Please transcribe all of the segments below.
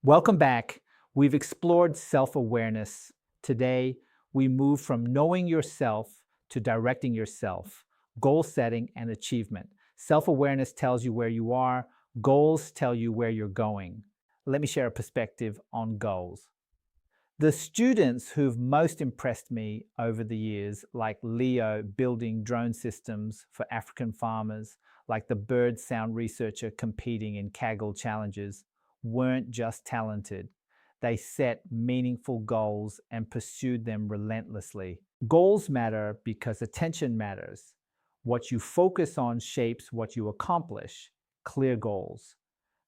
Welcome back. We've explored self-awareness. Today, we move from knowing yourself to directing yourself, goal setting and achievement. Self-awareness tells you where you are, goals tell you where you're going. Let me share a perspective on goals. The students who've most impressed me over the years, like Leo building drone systems for African farmers, like the bird sound researcher competing in Kaggle challenges, weren't just talented. They set meaningful goals and pursued them relentlessly. Goals matter because attention matters. What you focus on shapes what you accomplish. Clear goals.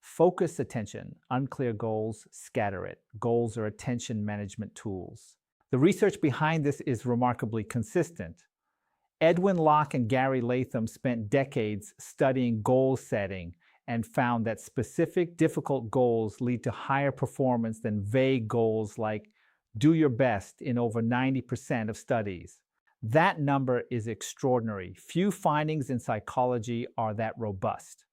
Focus attention. Unclear goals, scatter it. Goals are attention management tools. The research behind this is remarkably consistent. Edwin Locke and Gary Latham spent decades studying goal setting and found that specific, difficult goals lead to higher performance than vague goals like do your best in over 90% of studies. That number is extraordinary. Few findings in psychology are that robust.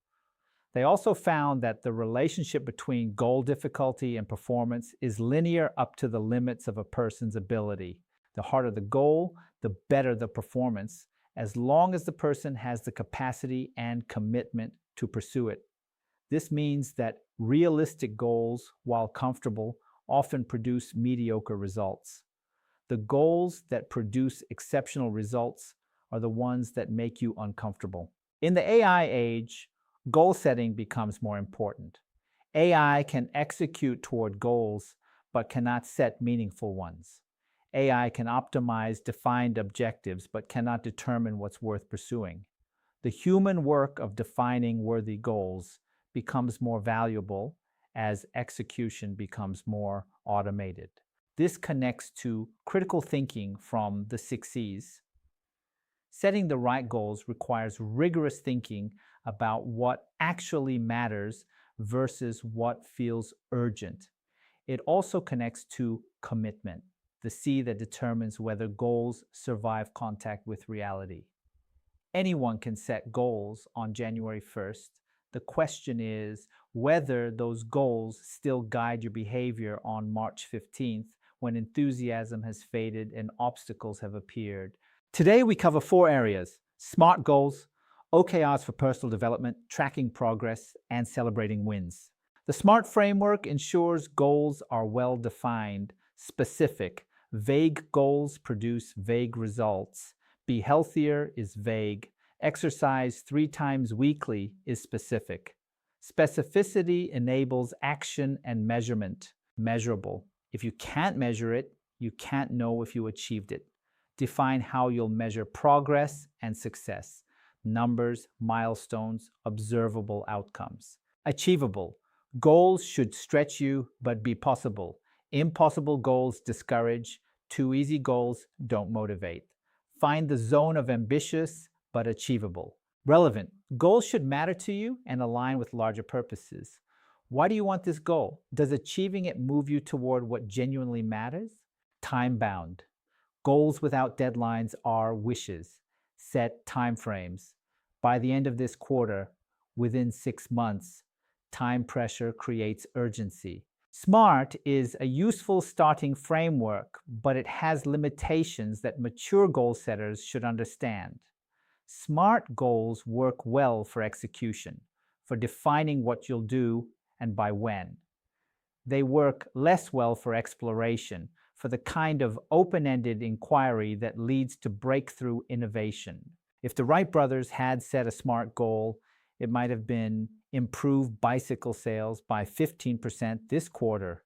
They also found that the relationship between goal difficulty and performance is linear up to the limits of a person's ability. The harder the goal, the better the performance, as long as the person has the capacity and commitment to pursue it. This means that realistic goals, while comfortable, often produce mediocre results. The goals that produce exceptional results are the ones that make you uncomfortable. In the AI age, goal setting becomes more important. AI can execute toward goals, but cannot set meaningful ones. AI can optimize defined objectives, but cannot determine what's worth pursuing. The human work of defining worthy goals becomes more valuable as execution becomes more automated. This connects to critical thinking from the 6Cs. Setting the right goals requires rigorous thinking about what actually matters versus what feels urgent. It also connects to commitment, the C that determines whether goals survive contact with reality. Anyone can set goals on January 1st. The question is whether those goals still guide your behavior on March 15th when enthusiasm has faded and obstacles have appeared. Today we cover 4 areas: SMART goals, OKRs for personal development, tracking progress, and celebrating wins. The SMART framework ensures goals are well defined, specific. Vague goals produce vague results. Be healthier is vague. Exercise 3 times weekly is specific. Specificity enables action and measurement. Measurable. If you can't measure it, you can't know if you achieved it. Define how you'll measure progress and success. Numbers, milestones, observable outcomes. Achievable. Goals should stretch you but be possible. Impossible goals discourage. Too easy goals don't motivate. Find the zone of ambitious but achievable. Relevant. Goals should matter to you and align with larger purposes. Why do you want this goal? Does achieving it move you toward what genuinely matters? Time-bound. Goals without deadlines are wishes. Set timeframes. By the end of this quarter, within 6 months, time pressure creates urgency. SMART is a useful starting framework, but it has limitations that mature goal setters should understand. SMART goals work well for execution, for defining what you'll do and by when. They work less well for exploration, for the kind of open-ended inquiry that leads to breakthrough innovation. If the Wright brothers had set a SMART goal, it might have been improve bicycle sales by 15% this quarter.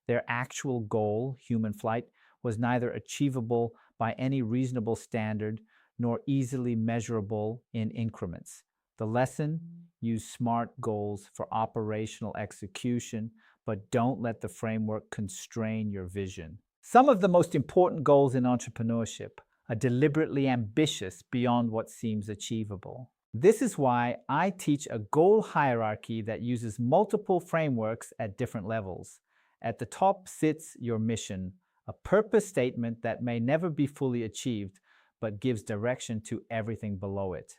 Their actual goal, human flight, was neither achievable by any reasonable standard nor easily measurable in increments. The lesson: use SMART goals for operational execution, but don't let the framework constrain your vision. Some of the most important goals in entrepreneurship are deliberately ambitious beyond what seems achievable. This is why I teach a goal hierarchy that uses multiple frameworks at different levels. At the top sits your mission, a purpose statement that may never be fully achieved, but gives direction to everything below it.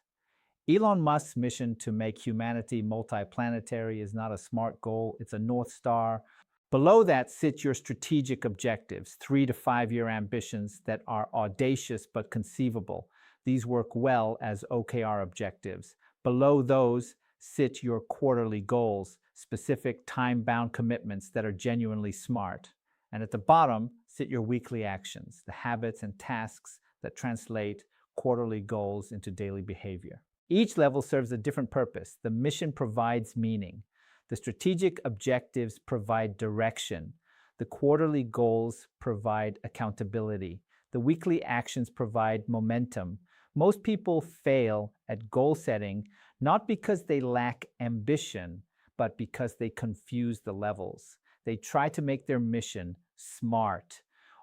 Elon Musk's mission to make humanity multiplanetary is not a SMART goal, it's a North Star. Below that sit your strategic objectives, 3 to 5 year ambitions that are audacious but conceivable. These work well as OKR objectives. Below those sit your quarterly goals, specific time-bound commitments that are genuinely smart. And at the bottom sit your weekly actions, the habits and tasks that translate quarterly goals into daily behavior. Each level serves a different purpose. The mission provides meaning. The strategic objectives provide direction. The quarterly goals provide accountability. The weekly actions provide momentum. Most people fail at goal setting not because they lack ambition, but because they confuse the levels. They try to make their mission smart,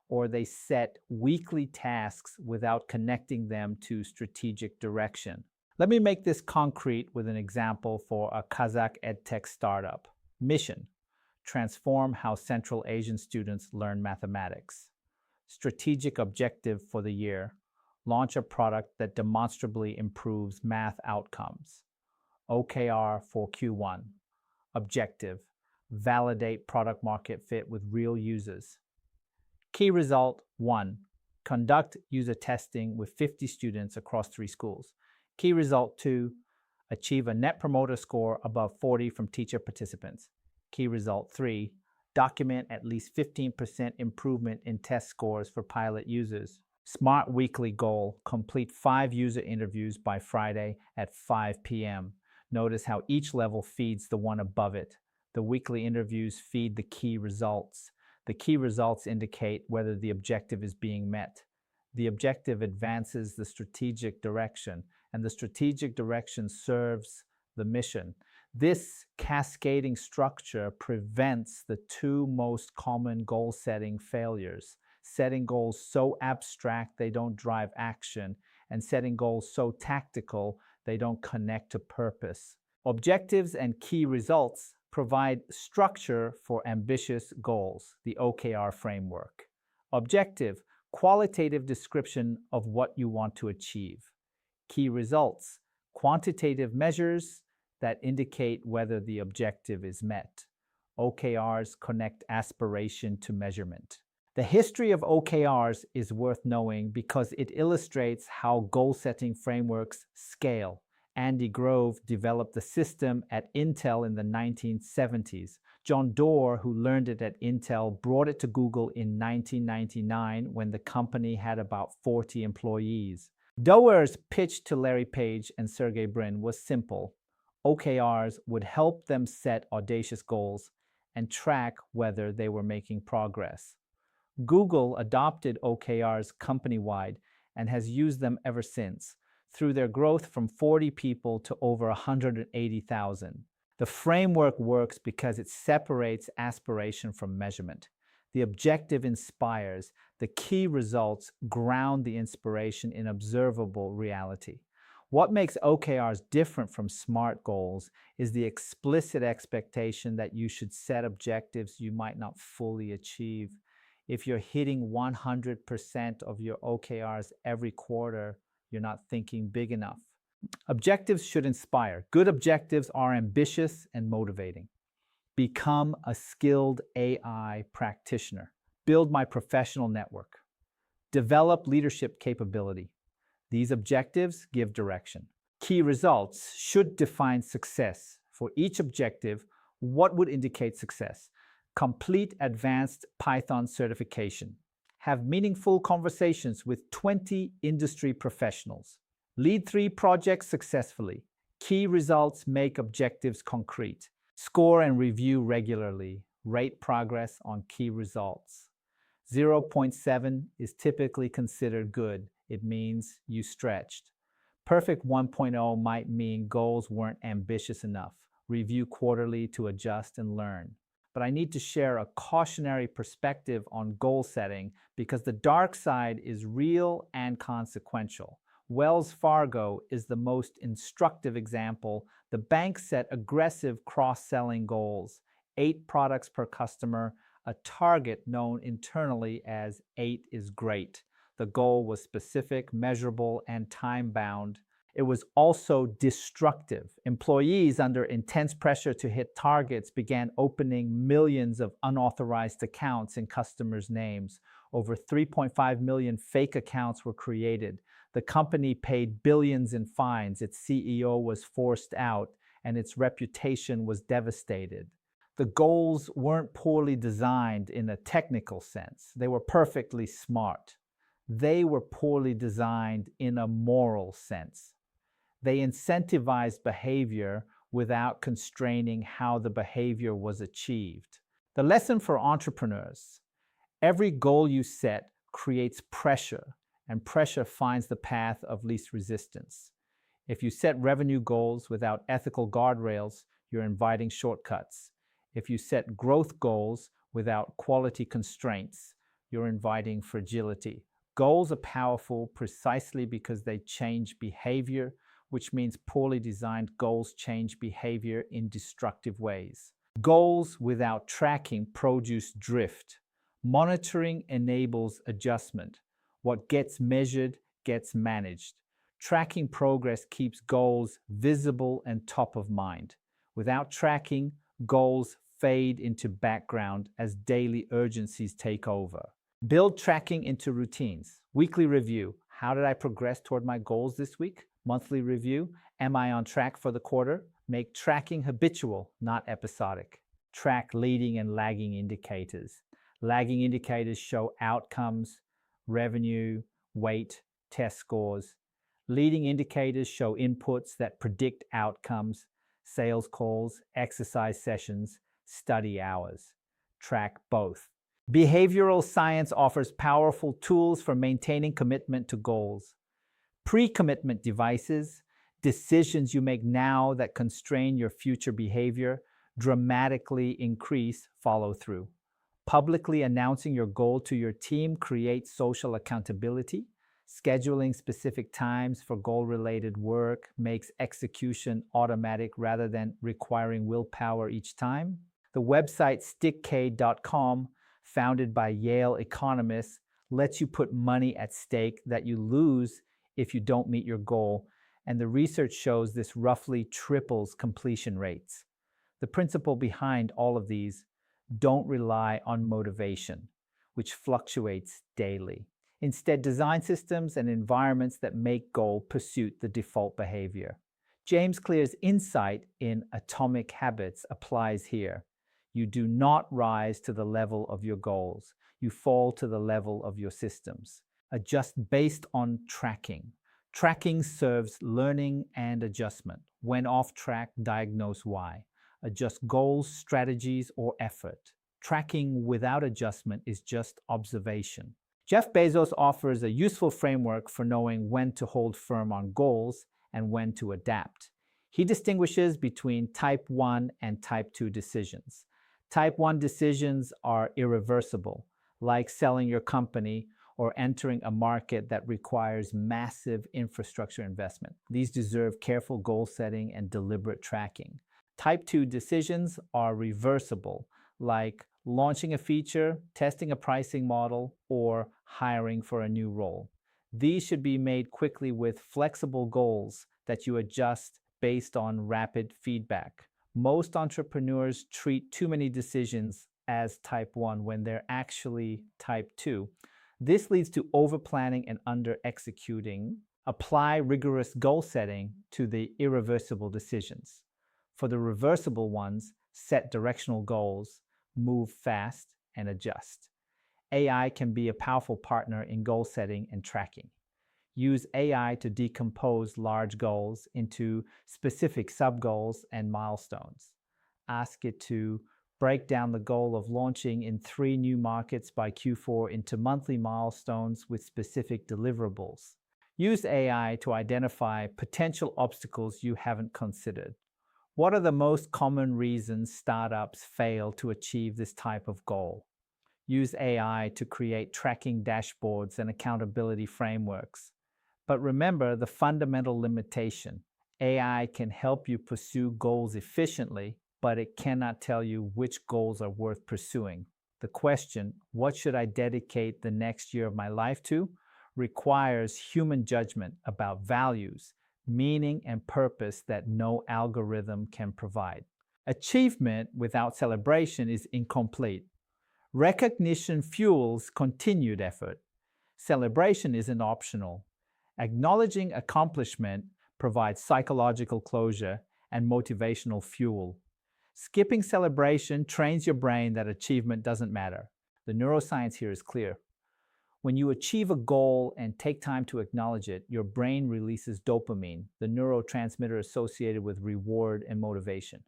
or they set weekly tasks without connecting them to strategic direction. Let me make this concrete with an example for a Kazakh edtech startup. Mission: transform how Central Asian students learn mathematics. Strategic objective for the year: launch a product that demonstrably improves math outcomes. OKR for Q1. Objective: validate product market fit with real users. Key result 1. Conduct user testing with 50 students across 3 schools. Key result 2. Achieve a net promoter score above 40 from teacher participants. Key result 3. Document at least 15% improvement in test scores for pilot users. SMART weekly goal: complete 5 user interviews by Friday at 5 p.m. Notice how each level feeds the one above it. The weekly interviews feed the key results. The key results indicate whether the objective is being met. The objective advances the strategic direction, and the strategic direction serves the mission. This cascading structure prevents the 2 most common goal-setting failures: setting goals so abstract they don't drive action, and setting goals so tactical they don't connect to purpose. Objectives and key results provide structure for ambitious goals, the OKR framework. Objective: qualitative description of what you want to achieve. Key results: quantitative measures that indicate whether the objective is met. OKRs connect aspiration to measurement. The history of OKRs is worth knowing because it illustrates how goal-setting frameworks scale. Andy Grove developed the system at Intel in the 1970s. John Doerr, who learned it at Intel, brought it to Google in 1999 when the company had about 40 employees. Doerr's pitch to Larry Page and Sergey Brin was simple. OKRs would help them set audacious goals and track whether they were making progress. Google adopted OKRs company-wide and has used them ever since, through their growth from 40 people to over 180,000. The framework works because it separates aspiration from measurement. The objective inspires. The key results ground the inspiration in observable reality. What makes OKRs different from SMART goals is the explicit expectation that you should set objectives you might not fully achieve. If you're hitting 100% of your OKRs every quarter, you're not thinking big enough. Objectives should inspire. Good objectives are ambitious and motivating. Become a skilled AI practitioner. Build my professional network. Develop leadership capability. These objectives give direction. Key results should define success. For each objective, what would indicate success? Complete advanced Python certification. Have meaningful conversations with 20 industry professionals. Lead 3 projects successfully. Key results make objectives concrete. Score and review regularly. Rate progress on key results. 0.7 is typically considered good. It means you stretched. Perfect 1.0 might mean goals weren't ambitious enough. Review quarterly to adjust and learn. But I need to share a cautionary perspective on goal setting because the dark side is real and consequential. Wells Fargo is the most instructive example. The bank set aggressive cross-selling goals, 8 products per customer, a target known internally as 8 is great. The goal was specific, measurable, and time-bound. It was also destructive. Employees, under intense pressure to hit targets, began opening millions of unauthorized accounts in customers' names. Over 3.5 million fake accounts were created. The company paid billions in fines. Its CEO was forced out, and its reputation was devastated. The goals weren't poorly designed in a technical sense. They were perfectly smart. They were poorly designed in a moral sense. They incentivized behavior without constraining how the behavior was achieved. The lesson for entrepreneurs: every goal you set creates pressure, and pressure finds the path of least resistance. If you set revenue goals without ethical guardrails, you're inviting shortcuts. If you set growth goals without quality constraints, you're inviting fragility. Goals are powerful precisely because they change behavior, which means poorly designed goals change behavior in destructive ways. Goals without tracking produce drift. Monitoring enables adjustment. What gets measured gets managed. Tracking progress keeps goals visible and top of mind. Without tracking, goals fade into background as daily urgencies take over. Build tracking into routines. Weekly review. How did I progress toward my goals this week? Monthly review. Am I on track for the quarter? Make tracking habitual, not episodic. Track leading and lagging indicators. Lagging indicators show outcomes, revenue, weight, test scores. Leading indicators show inputs that predict outcomes, sales calls, exercise sessions, study hours. Track both. Behavioral science offers powerful tools for maintaining commitment to goals. Pre-commitment devices, decisions you make now that constrain your future behavior, dramatically increase follow-through. Publicly announcing your goal to your team creates social accountability. Scheduling specific times for goal-related work makes execution automatic rather than requiring willpower each time. The website stickk.com, founded by Yale economists, lets you put money at stake that you lose if you don't meet your goal, and the research shows this roughly triples completion rates. The principle behind all of these: don't rely on motivation, which fluctuates daily. Instead, design systems and environments that make goal pursuit the default behavior. James Clear's insight in Atomic Habits applies here. You do not rise to the level of your goals. You fall to the level of your systems. Adjust based on tracking. Tracking serves learning and adjustment. When off track, diagnose why. Adjust goals, strategies, or effort. Tracking without adjustment is just observation. Jeff Bezos offers a useful framework for knowing when to hold firm on goals and when to adapt. He distinguishes between type 1 and type 2 decisions. Type 1 decisions are irreversible, like selling your company or entering a market that requires massive infrastructure investment. These deserve careful goal setting and deliberate tracking. Type 2 decisions are reversible, like launching a feature, testing a pricing model, or hiring for a new role. These should be made quickly with flexible goals that you adjust based on rapid feedback. Most entrepreneurs treat too many decisions as type 1 when they're actually type 2. This leads to overplanning and under-executing. Apply rigorous goal setting to the irreversible decisions. For the reversible ones, set directional goals, move fast, and adjust. AI can be a powerful partner in goal setting and tracking. Use AI to decompose large goals into specific sub-goals and milestones. Ask it to break down the goal of launching in 3 new markets by Q4 into monthly milestones with specific deliverables. Use AI to identify potential obstacles you haven't considered. What are the most common reasons startups fail to achieve this type of goal? Use AI to create tracking dashboards and accountability frameworks. But remember the fundamental limitation. AI can help you pursue goals efficiently, but it cannot tell you which goals are worth pursuing. The question, what should I dedicate the next year of my life to, requires human judgment about values, meaning, and purpose that no algorithm can provide. Achievement without celebration is incomplete. Recognition fuels continued effort. Celebration isn't optional. Acknowledging accomplishment provides psychological closure and motivational fuel. Skipping celebration trains your brain that achievement doesn't matter. The neuroscience here is clear. When you achieve a goal and take time to acknowledge it, your brain releases dopamine, the neurotransmitter associated with reward and motivation.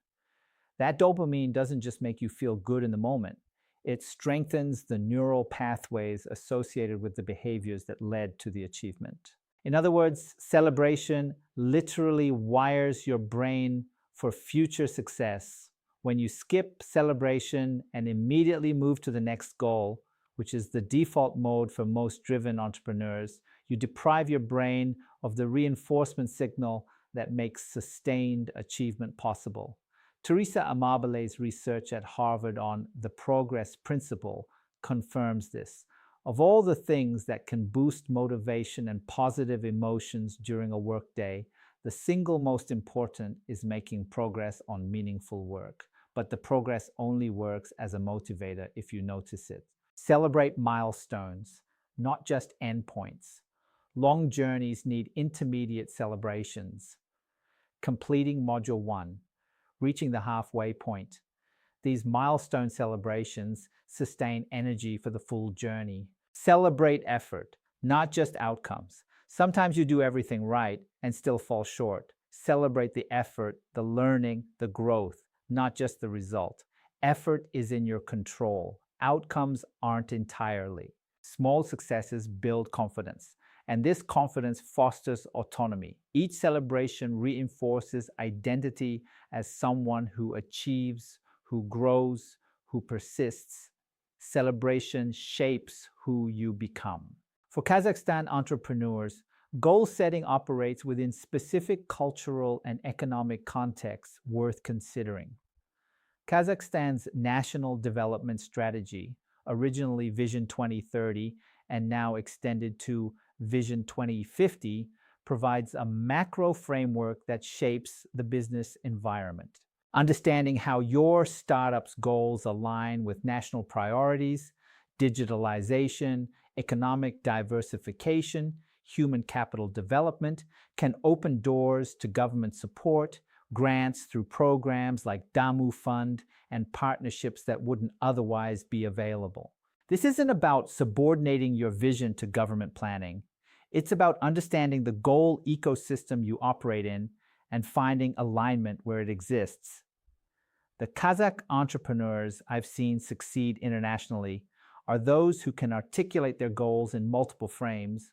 That dopamine doesn't just make you feel good in the moment. It strengthens the neural pathways associated with the behaviors that led to the achievement. In other words, celebration literally wires your brain for future success. When you skip celebration and immediately move to the next goal, which is the default mode for most driven entrepreneurs, you deprive your brain of the reinforcement signal that makes sustained achievement possible. Teresa Amabile's research at Harvard on the progress principle confirms this. Of all the things that can boost motivation and positive emotions during a workday, the single most important is making progress on meaningful work. But the progress only works as a motivator if you notice it. Celebrate milestones, not just endpoints. Long journeys need intermediate celebrations. Completing Module 1, reaching the halfway point. These milestone celebrations sustain energy for the full journey. Celebrate effort, not just outcomes. Sometimes you do everything right and still fall short. Celebrate the effort, the learning, the growth, not just the result. Effort is in your control. Outcomes aren't entirely. Small successes build confidence, and this confidence fosters autonomy. Each celebration reinforces identity as someone who achieves, who grows, who persists. Celebration shapes who you become. For Kazakhstan entrepreneurs, goal setting operates within specific cultural and economic contexts worth considering. Kazakhstan's National Development Strategy, originally Vision 2030 and now extended to Vision 2050, provides a macro framework that shapes the business environment. Understanding how your startup's goals align with national priorities, digitalization, economic diversification, human capital development can open doors to government support, grants through programs like Damu Fund, and partnerships that wouldn't otherwise be available. This isn't about subordinating your vision to government planning. It's about understanding the goal ecosystem you operate in and finding alignment where it exists. The Kazakh entrepreneurs I've seen succeed internationally are those who can articulate their goals in multiple frames: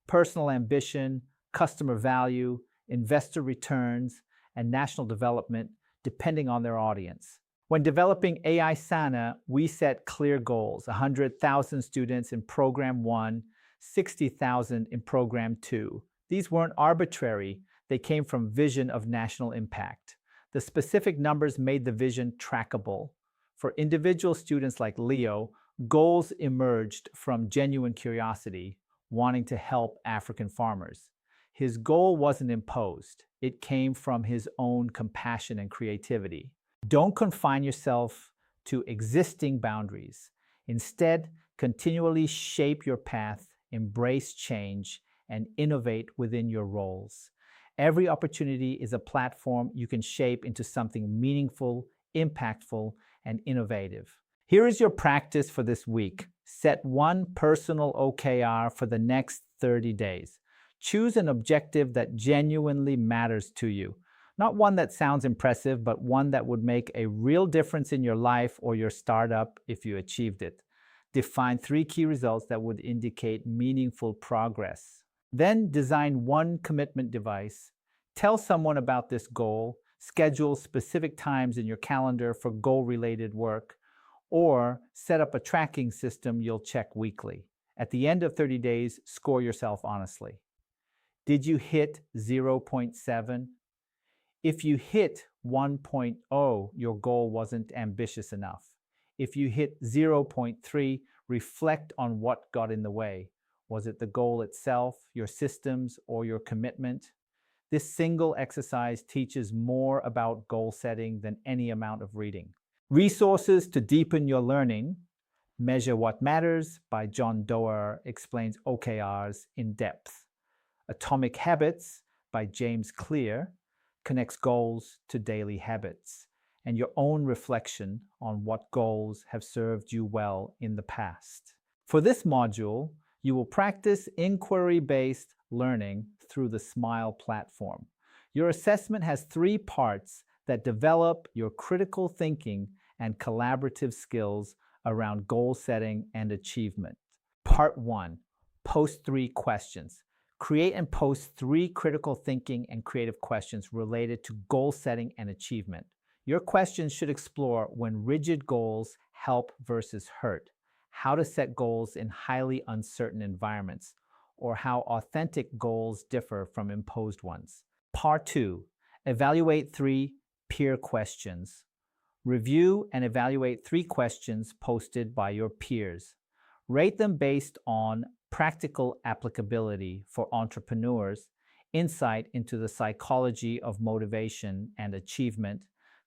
personal ambition, customer value, investor returns, and national development, depending on their audience. When developing AI Sana, we set clear goals: 100,000 students in Program 1, 60,000 in Program 2. These weren't arbitrary, they came from vision of national impact. The specific numbers made the vision trackable. For individual students like Leo, goals emerged from genuine curiosity, wanting to help African farmers. His goal wasn't imposed. It came from his own compassion and creativity. Don't confine yourself to existing boundaries. Instead, continually shape your path, embrace change, and innovate within your roles. Every opportunity is a platform you can shape into something meaningful, impactful, and innovative. Here is your practice for this week. Set one personal OKR for the next 30 days. Choose an objective that genuinely matters to you. Not one that sounds impressive, but one that would make a real difference in your life or your startup if you achieved it. Define 3 key results that would indicate meaningful progress. Then design one commitment device. Tell someone about this goal. Schedule specific times in your calendar for goal-related work, or set up a tracking system you'll check weekly. At the end of 30 days, score yourself honestly. Did you hit 0.7? If you hit 1.0, your goal wasn't ambitious enough. If you hit 0.3, reflect on what got in the way. Was it the goal itself, your systems, or your commitment? This single exercise teaches more about goal setting than any amount of reading. Resources to deepen your learning. Measure What Matters by John Doerr explains OKRs in depth. Atomic Habits by James Clear connects goals to daily habits and your own reflection on what goals have served you well in the past. For this module, you will practice inquiry-based learning through the SMILE platform. Your assessment has 3 parts that develop your critical thinking and collaborative skills around goal setting and achievement. Part 1, post 3 questions. Create and post 3 critical thinking and creative questions related to goal setting and achievement. Your questions should explore when rigid goals help versus hurt, how to set goals in highly uncertain environments, or how authentic goals differ from imposed ones. Part 2, evaluate 3 peer questions. Review and evaluate 3 questions posted by your peers. Rate them based on practical applicability for entrepreneurs, insight into the psychology of motivation and achievement,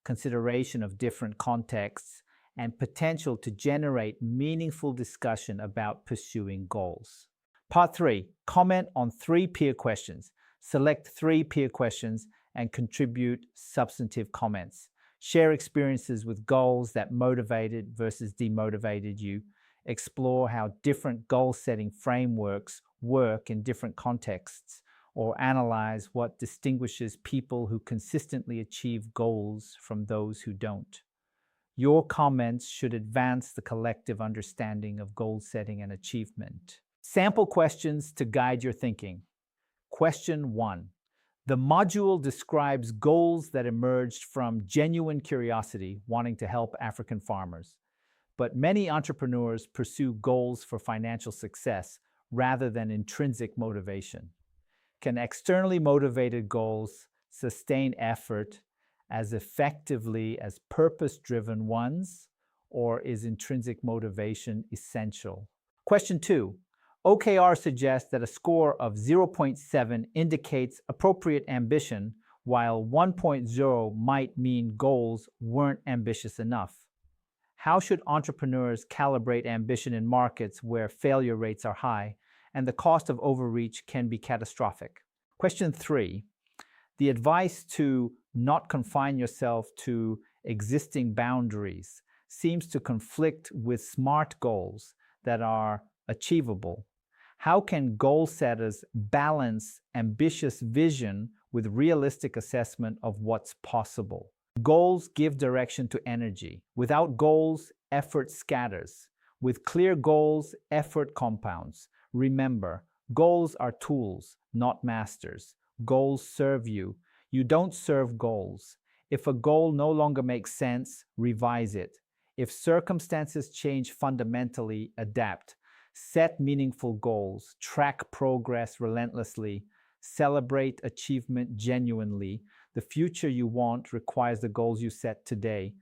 consideration of different contexts, and potential to generate meaningful discussion about pursuing goals. Part 3, comment on 3 peer questions. Select 3 peer questions and contribute substantive comments. Share experiences with goals that motivated versus demotivated you. Explore how different goal-setting frameworks work in different contexts, or analyze what distinguishes people who consistently achieve goals from those who don't. Your comments should advance the collective understanding of goal setting and achievement. Sample questions to guide your thinking. Question 1. The module describes goals that emerged from genuine curiosity, wanting to help African farmers. But many entrepreneurs pursue goals for financial success rather than intrinsic motivation. Can externally motivated goals sustain effort as effectively as purpose-driven ones, or is intrinsic motivation essential? Question 2. OKR suggests that a score of 0.7 indicates appropriate ambition, while 1.0 might mean goals weren't ambitious enough. How should entrepreneurs calibrate ambition in markets where failure rates are high and the cost of overreach can be catastrophic? Question 3. The advice to not confine yourself to existing boundaries seems to conflict with SMART goals that are achievable. How can goal setters balance ambitious vision with realistic assessment of what's possible? Goals give direction to energy. Without goals, effort scatters. With clear goals, effort compounds. Remember, goals are tools, not masters. Goals serve you. You don't serve goals. If a goal no longer makes sense, revise it. If circumstances change fundamentally, adapt. Set meaningful goals. Track progress relentlessly. Celebrate achievement genuinely. The future you want requires the goals you set today.